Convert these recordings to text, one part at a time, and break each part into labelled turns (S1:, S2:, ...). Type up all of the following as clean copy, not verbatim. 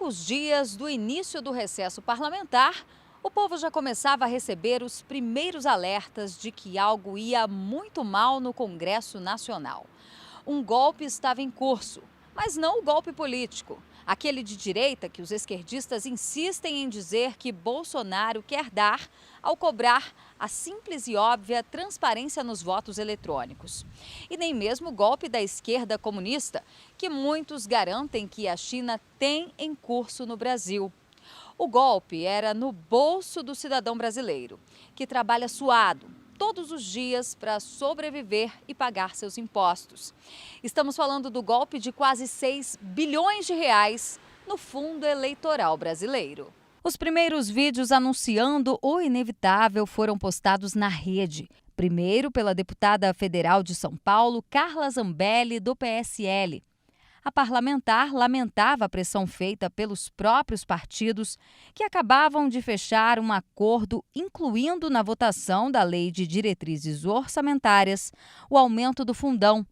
S1: poucos dias do início do recesso parlamentar, o povo já começava a receber os primeiros alertas de que algo ia muito mal no Congresso Nacional. Um golpe estava em curso, mas não o golpe político. Aquele de direita que os esquerdistas insistem em dizer que Bolsonaro quer dar ao cobrar a simples e óbvia transparência nos votos eletrônicos. E nem mesmo o golpe da esquerda comunista, que muitos garantem que a China tem em curso no Brasil. O golpe era no bolso do cidadão brasileiro, que trabalha suado todos os dias para sobreviver e pagar seus impostos. Estamos falando do golpe de quase 6 bilhões de reais no fundo eleitoral brasileiro. Os primeiros vídeos anunciando o inevitável foram postados na rede. Primeiro pela deputada federal de São Paulo, Carla Zambelli, do PSL. A parlamentar lamentava a pressão feita pelos próprios partidos que acabavam de fechar um acordo incluindo na votação da Lei de Diretrizes Orçamentárias o aumento do fundão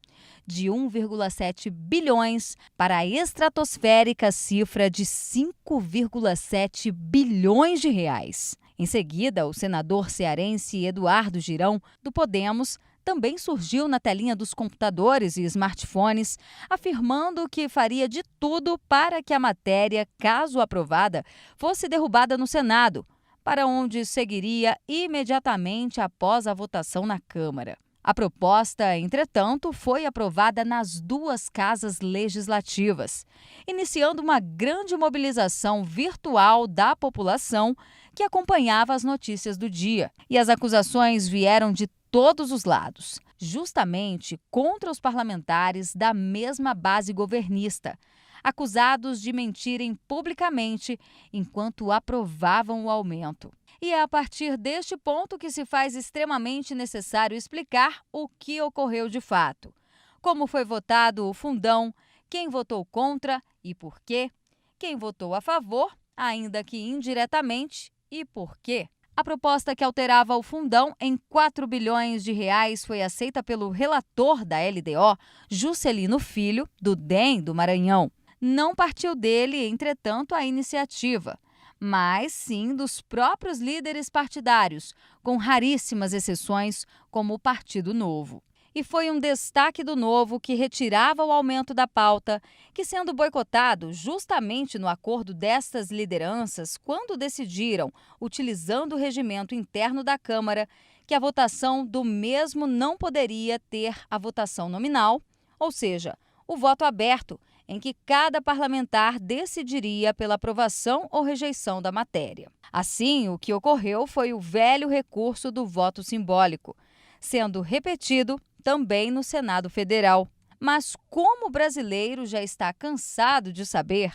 S1: de 1,7 bilhões para a estratosférica cifra de 5,7 bilhões de reais. Em seguida, o senador cearense Eduardo Girão, do Podemos, também surgiu na telinha dos computadores e smartphones, afirmando que faria de tudo para que a matéria, caso aprovada, fosse derrubada no Senado, para onde seguiria imediatamente após a votação na Câmara. A proposta, entretanto, foi aprovada nas duas casas legislativas, iniciando uma grande mobilização virtual da população que acompanhava as notícias do dia. E as acusações vieram de todos os lados, justamente contra os parlamentares da mesma base governista, acusados de mentirem publicamente enquanto aprovavam o aumento. E é a partir deste ponto que se faz extremamente necessário explicar o que ocorreu de fato. Como foi votado o fundão, quem votou contra e por quê, quem votou a favor, ainda que indiretamente, e por quê. A proposta que alterava o fundão em 4 bilhões de reais foi aceita pelo relator da LDO, Juscelino Filho, do DEM do Maranhão. Não partiu dele, entretanto, a iniciativa, mas sim dos próprios líderes partidários, com raríssimas exceções, como o Partido Novo. E foi um destaque do Novo que retirava o aumento da pauta, que sendo boicotado justamente no acordo destas lideranças quando decidiram, utilizando o regimento interno da Câmara, que a votação do mesmo não poderia ter a votação nominal, ou seja, o voto aberto, em que cada parlamentar decidiria pela aprovação ou rejeição da matéria. Assim, o que ocorreu foi o velho recurso do voto simbólico, sendo repetido também no Senado Federal. Mas como o brasileiro já está cansado de saber,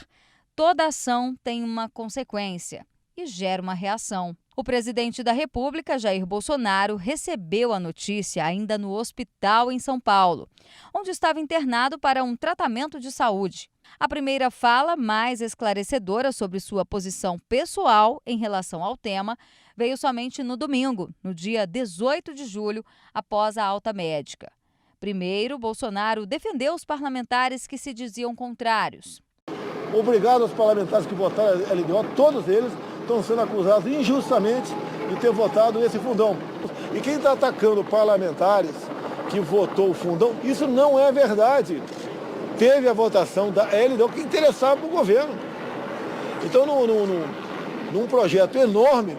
S1: toda ação tem uma consequência e gera uma reação. O presidente da República, Jair Bolsonaro, recebeu a notícia ainda no hospital em São Paulo, onde estava internado para um tratamento de saúde. A primeira fala, mais esclarecedora sobre sua posição pessoal em relação ao tema, veio somente no domingo, no dia 18 de julho, após a alta médica. Primeiro, Bolsonaro defendeu os parlamentares que se diziam contrários.
S2: Obrigado aos parlamentares que votaram a LDO, todos eles estão sendo acusados injustamente de ter votado esse fundão. E quem está atacando parlamentares que votou o fundão, isso não é verdade. Teve a votação da LDO que interessava para o governo. Então, num projeto enorme,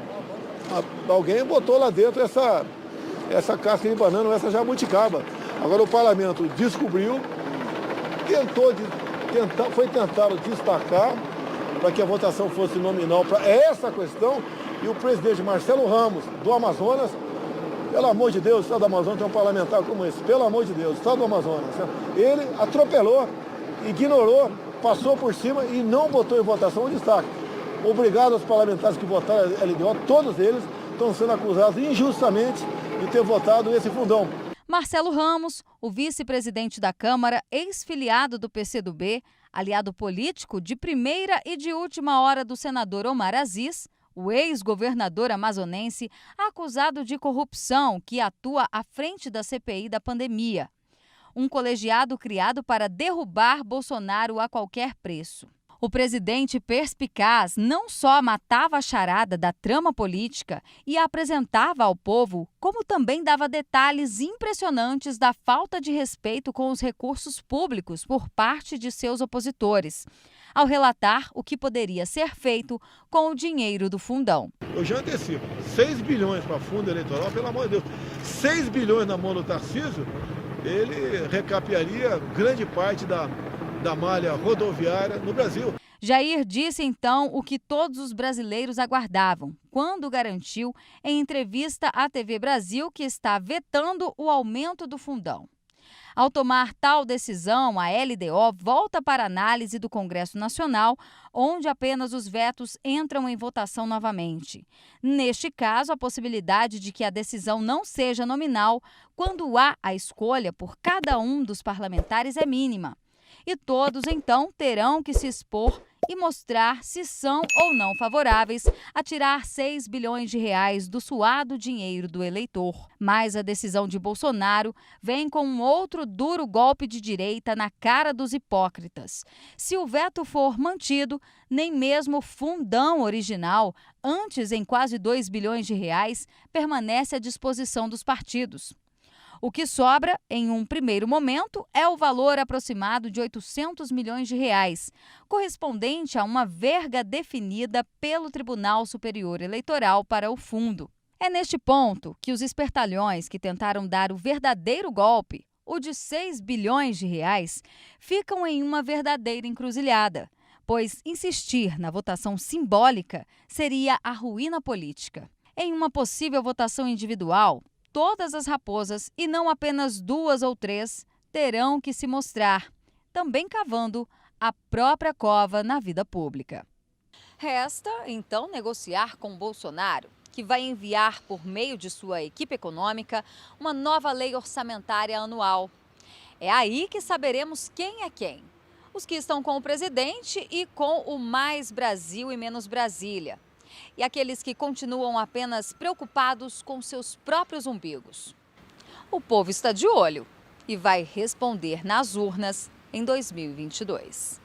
S2: alguém botou lá dentro essa casca de banana ou essa jabuticaba. Agora o parlamento descobriu, foi tentado destacar para que a votação fosse nominal para essa questão, e o presidente Marcelo Ramos, do Amazonas, pelo amor de Deus, o estado do Amazonas tem um parlamentar como esse, pelo amor de Deus, o estado do Amazonas, ele atropelou, ignorou, passou por cima e não botou em votação o destaque. Obrigado aos parlamentares que votaram a LDO, todos eles estão sendo acusados injustamente de ter votado esse fundão.
S1: Marcelo Ramos, o vice-presidente da Câmara, ex-filiado do PCdoB, aliado político de primeira e de última hora do senador Omar Aziz, o ex-governador amazonense acusado de corrupção que atua à frente da CPI da pandemia. Um colegiado criado para derrubar Bolsonaro a qualquer preço. O presidente perspicaz não só matava a charada da trama política e a apresentava ao povo, como também dava detalhes impressionantes da falta de respeito com os recursos públicos por parte de seus opositores, ao relatar o que poderia ser feito com o dinheiro do fundão.
S2: Eu já antecipo, 6 bilhões para fundo eleitoral, pelo amor de Deus, 6 bilhões na mão do Tarcísio, ele recapearia grande parte da malha rodoviária no Brasil.
S1: Jair disse então o que todos os brasileiros aguardavam, quando garantiu em entrevista à TV Brasil que está vetando o aumento do fundão. Ao tomar tal decisão, a LDO volta para análise do Congresso Nacional, onde apenas os vetos entram em votação novamente. Neste caso, a possibilidade de que a decisão não seja nominal, quando há a escolha por cada um dos parlamentares, é mínima. E todos, então, terão que se expor e mostrar se são ou não favoráveis a tirar 6 bilhões de reais do suado dinheiro do eleitor. Mas a decisão de Bolsonaro vem com um outro duro golpe de direita na cara dos hipócritas. Se o veto for mantido, nem mesmo o fundão original, antes em quase 2 bilhões de reais, permanece à disposição dos partidos. O que sobra, em um primeiro momento, é o valor aproximado de 800 milhões de reais, correspondente a uma verga definida pelo Tribunal Superior Eleitoral para o fundo. É neste ponto que os espertalhões que tentaram dar o verdadeiro golpe, o de 6 bilhões de reais, ficam em uma verdadeira encruzilhada, pois insistir na votação simbólica seria a ruína política. Em uma possível votação individual, todas as raposas, e não apenas 2 ou 3, terão que se mostrar, também cavando a própria cova na vida pública. Resta, então, negociar com Bolsonaro, que vai enviar, por meio de sua equipe econômica, uma nova lei orçamentária anual. É aí que saberemos quem é quem. Os que estão com o presidente e com o Mais Brasil e Menos Brasília. E aqueles que continuam apenas preocupados com seus próprios umbigos. O povo está de olho e vai responder nas urnas em 2022.